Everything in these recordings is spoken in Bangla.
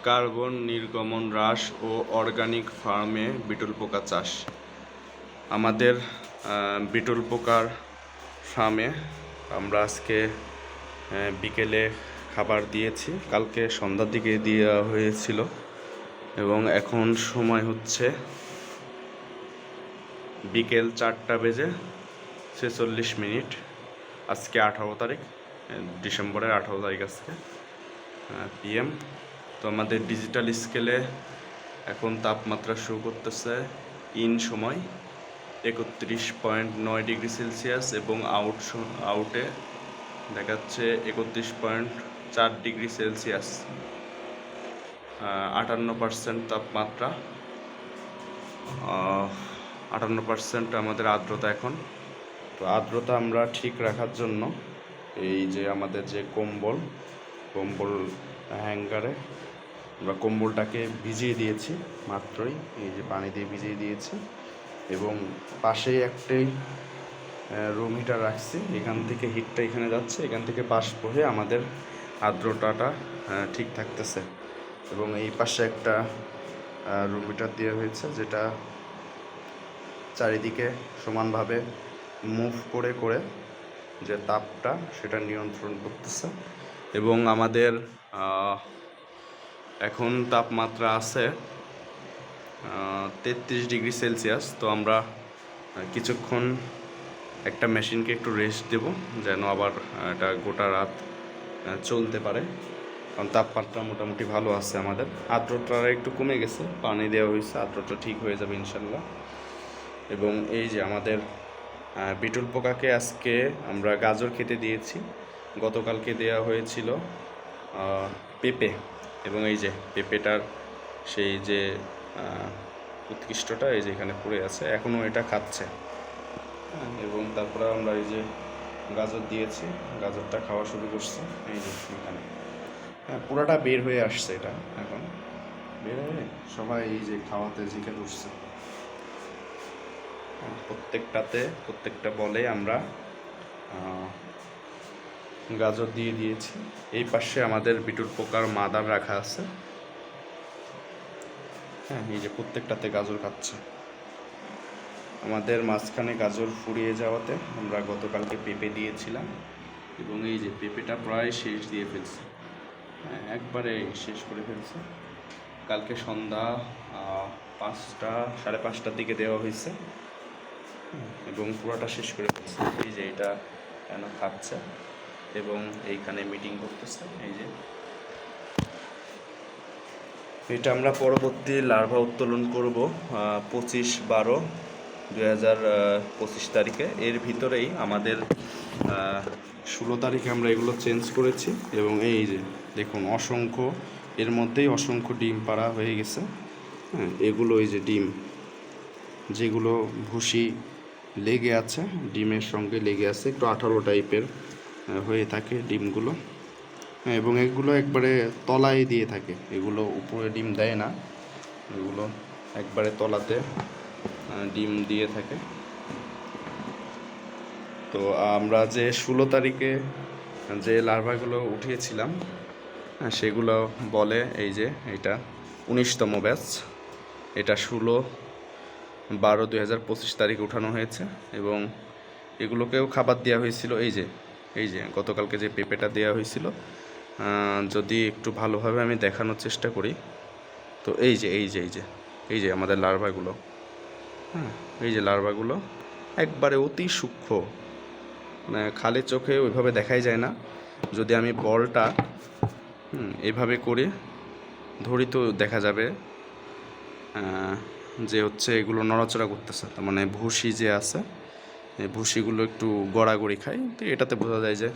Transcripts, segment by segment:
কার্বন নির্গমন হ্রাস ও অর্গানিক ফার্মে বিটল পোকা চাষ। আমাদের বিটল পোকার ফার্মে আমরা আজকে বিকেলে খাবার দিয়েছি, কালকে সন্ধ্যার দিকে দেওয়া হয়েছিল এবং এখন সময় হচ্ছে বিকেল 4:46। আজকে 18 তারিখ, ডিসেম্বরের 18 তারিখ আজকে PM। তো আমাদের ডিজিটাল স্কেলে এখন তাপমাত্রা শো করতেছে ইন সময় 31.9 ডিগ্রি সেলসিয়াস এবং আউটে দেখাচ্ছে 31.4 ডিগ্রি সেলসিয়াস। 58% তাপমাত্রা, 58% আমাদের আর্দ্রতা এখন। তো আর্দ্রতা আমরা ঠিক রাখার জন্য এই যে আমাদের যে কম্বল হ্যাঙ্গারে আমরা কম্বলটাকে ভিজিয়ে দিয়েছি মাত্রই, এই যে পানি দিয়ে ভিজিয়ে দিয়েছি এবং পাশেই একটাই রুম হিটার রাখছি। এখান থেকে হিটটা এখানে যাচ্ছে, এখান থেকে বাষ্প হয়ে আমাদের আর্দ্রতাটা ঠিক থাকতেছে। এবং এই পাশে একটা রুম হিটার দেওয়া হয়েছে, যেটা চারিদিকে সমানভাবে মুভ করে করে যে তাপটা সেটা নিয়ন্ত্রণ করতেছে। এবং আমাদের এখন তাপমাত্রা আছে 33 ডিগ্রি সেলসিয়াস। তো আমরা কিছুক্ষণ একটা মেশিনকে একটু রেস্ট দেব, যেন আবার এটা গোটা রাত চলতে পারে, কারণ তাপমাত্রা মোটামুটি ভালো আছে আমাদের। আর্দ্রতা একটু কমে গেছে, পানি দেওয়া হয়েছে, আর্দ্রতা ঠিক হয়ে যাবে ইনশাল্লাহ। এবং এই যে আমাদের বিটল পোকাকে আজকে আমরা গাজর খেতে দিয়েছি, গতকালকে দেওয়া হয়েছিল পেঁপে, এবং এই যে পেঁপেটার সেই যে উৎকৃষ্টটা এই যে এখানে পড়ে আছে, এখনও এটা খাচ্ছে। এবং তারপরে আমরা এই যে গাজর দিয়েছি, গাজরটা খাওয়া শুরু করছে এই যে এখানে। পুরাটা বের হয়ে আসছে, এটা এখন বের হয়ে সবাই এই যে খাওয়াতে ঝিকে উঠছে। প্রত্যেকটা বলে আমরা গাজর দিয়ে দিয়েছি। এই পাশে আমাদের বিটল পোকার মাদার রাখা আছে, এই যে প্রত্যেকটাতে গাজর খাচ্ছে। আমাদের মাঝখানে গাজর ফুরিয়ে যাওয়াতে আমরা গতকালকে পেঁপে দিয়েছিলাম, এবং এই যে পেঁপেটা প্রায় শেষ দিয়ে ফেলছে, একবারে শেষ করে ফেলছে। কালকে সন্ধ্যা 5:30 দিকে দেওয়া হয়েছে এবং পুরোটা শেষ করে ফেলছে। এই যে এটা কেন খাচ্ছে এবং এইখানে মিটিং করতেছে। এই যে এটা আমরা পরবর্তী লার্ভা উত্তোলন করব 25/12/2025 তারিখে। এর ভিতরেই আমাদের 16 তারিখে আমরা এগুলো চেঞ্জ করেছি। এবং এই যে দেখুন এর মধ্যেই অসংখ্য ডিম পাড়া হয়ে গেছে। এগুলো এই যে ডিম, যেগুলো ভুসি লেগে আছে, ডিমের সঙ্গে লেগে আছে, একটু আঠালো টাইপের হয়ে থাকে ডিমগুলো। এবং এগুলো একবারে তলায় দিয়ে থাকে, এগুলো উপরে ডিম দেয় না, এগুলো একবারে তলাতে ডিম দিয়ে থাকে। তো আমরা যে 16 তারিখে যে লার্ভাগুলো উঠিয়েছিলাম সেগুলো বলে এই যে এটা 19তম ব্যাচ, এটা 16/12/2025 তারিখে উঠানো হয়েছে। এবং এগুলোকেও খাবার দেওয়া হয়েছিল, এই যে গতকালকে যে পেঁপেটা দেওয়া হয়েছিল। যদি একটু ভালোভাবে আমি দেখানোর চেষ্টা করি, তো এই যে আমাদের লার্ভাগুলো, এই যে লার্ভাগুলো একবারে অতি সূক্ষ্ম, মানে খালি চোখে ওইভাবে দেখাই যায় না। যদি আমি বলটা এইভাবে করে ধরি তো দেখা যাবে যে হচ্ছে এগুলো নড়াচড়া করতেছে, তার মানে ভুসি যে আছে এই ভুসিগুলো একটু গড়াগড়ি খায়। তো এটাতে বোঝা যায় যে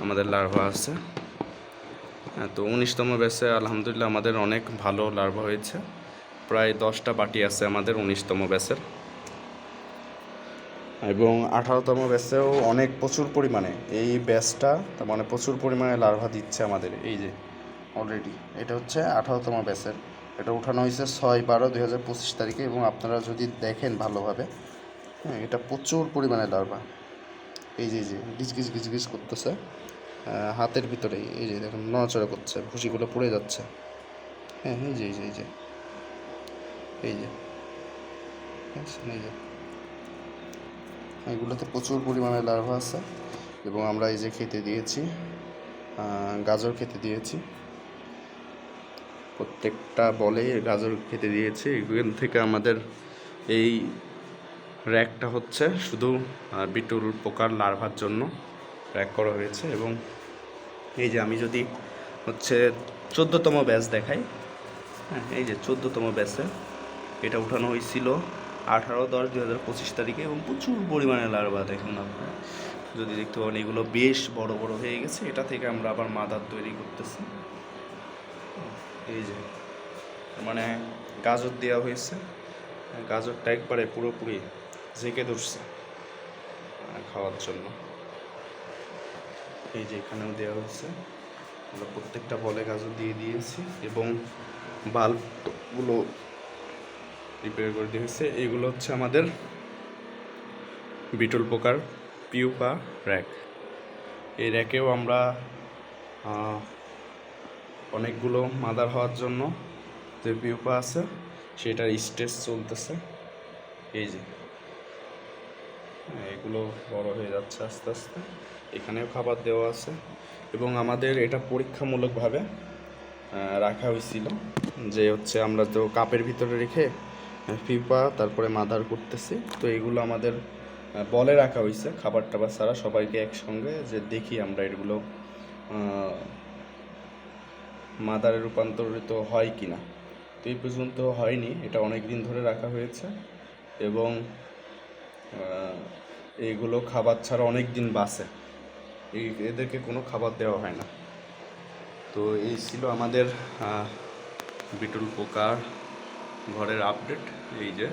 আমাদের লার্ভা আছে। তো 19তম ব্যাচে আলহামদুলিল্লাহ আমাদের অনেক ভালো লার্ভা হয়েছে, প্রায় 10টা বাটি আছে আমাদের 19তম ব্যাচের। এবং 18তম ব্যাচেও প্রচুর পরিমাণে এই ব্যাচটা, তার মানে প্রচুর পরিমাণে লার্ভা দিচ্ছে আমাদের। এই যে অলরেডি এটা হচ্ছে 18তম ব্যাচের, এটা উঠানো হয়েছে 6/12/2025 তারিখে। এবং আপনারা যদি দেখেন ভালোভাবে, এটা প্রচুর পরিমাণে লার্ভা। এই যে গিজ করতেছে হাতের ভিতরেই, এই যে দেখুন নড়াচড়া করছে, ভুসিগুলো পড়ে যাচ্ছে। হ্যাঁ, এই যে এই যে দেখছেন, এই যে এগুলোতে প্রচুর পরিমাণে লার্ভা আছে। এবং আমরা এই যে খেতে দিয়েছি, গাজর খেতে দিয়েছি, প্রত্যেকটা বলে গাজর খেতে দিয়েছি। এখান থেকে আমাদের এই র্যাকটা হচ্ছে শুধু বিটুল পোকার লার্ভার জন্য র্যাক করা হয়েছে। এবং এই যে আমি যদি হচ্ছে 14তম ব্যাচ দেখাই, হ্যাঁ, এই যে 14তম ব্যাচে এটা উঠানো হয়েছিল 18/10/2025 তারিখে। এবং প্রচুর পরিমাণে লার্ভা দেখুন আপনারা যদি দেখতে পাবেন, এগুলো বেশ বড় বড় হয়ে গেছে। এটা থেকে আমরা আবার মাদার তৈরি করতেছি। এই যে মানে গাজর দেওয়া হয়েছে, গাজরটা একবারে পুরোপুরি জেঁকে ধরছে খাওয়ার জন্য। এই যে এখানেও দেওয়া হয়েছে, আমরা প্রত্যেকটা বলে গাজর দিয়ে দিয়েছি এবং বাল্বগুলো রিপেয়ার করে দিয়েছে। এগুলো হচ্ছে আমাদের বিটল পোকার পিউপা র্যাক। এই র্যাকেও আমরা অনেকগুলো মাদার হওয়ার জন্য যে পিউপা আছে সেটার স্টেজ চলতেছে। এই যে এগুলো বড় হয়ে যাচ্ছে আস্তে আস্তে। এখানেও খাবার দেওয়া আছে এবং আমাদের এটা পরীক্ষামূলকভাবে রাখা হয়েছিল যে হচ্ছে আমরা তো কাপের ভিতরে রেখে পিউপা তারপরে মাদার করতেছি। তো এগুলো আমাদের বলে রাখা হয়েছে খাবার টাবার ছাড়া, সবাইকে একসঙ্গে যে দেখি আমরা এগুলো মাদারে রূপান্তরিত হয় কি না। তো এই পর্যন্ত হয়নি, এটা অনেক দিন ধরে রাখা হয়েছে এবং এইগুলো খাবার ছাড়া অনেক দিন বাঁচে, এদেরকে কোনো খাবার দেওয়া হয় না। তো এই ছিল আমাদের বিটল পোকার ঘরের আপডেট। এই যে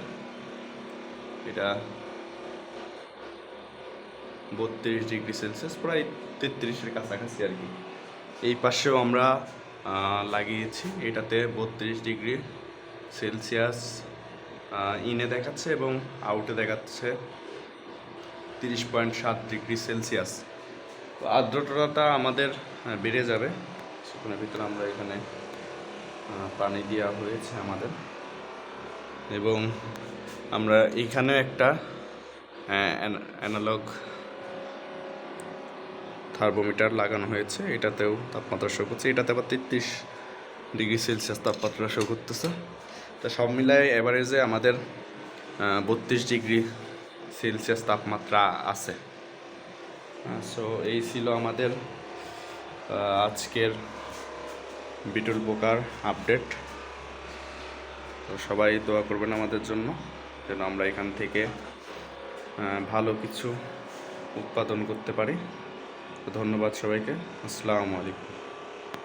এটা 32°C, প্রায় 33-এর কাছাকাছি আর কি। এই পাশেও আমরা লাগিয়েছি, এটাতে 32°C ইনে দেখাচ্ছে এবং আউটে দেখাচ্ছে 30.7°C। তো আর্দ্রতাটা আমাদের বেড়ে যাবে সেখানের ভিতরে। আমরা এখানে পানি দেওয়া হয়েছে আমাদের এবং আমরা এখানে একটা অ্যানালগ থার্মোমিটার লাগানো হয়েছে, এটাতেও তাপমাত্রা শো করছে। এটাতে আবার 33°C তাপমাত্রা শো করতেছে। তা সব মিলায় অ্যাভারেজে আমাদের 32°C তাপমাত্রা আছে। সো এই ছিল আমাদের আজকের বিটল পোকার আপডেট। তো সবাই দোয়া করবেন আমাদের জন্য যেন আমরা এখান থেকে ভালো কিছু উৎপাদন করতে পারি। ধন্যবাদ সবাইকে। আসসালামু আলাইকুম।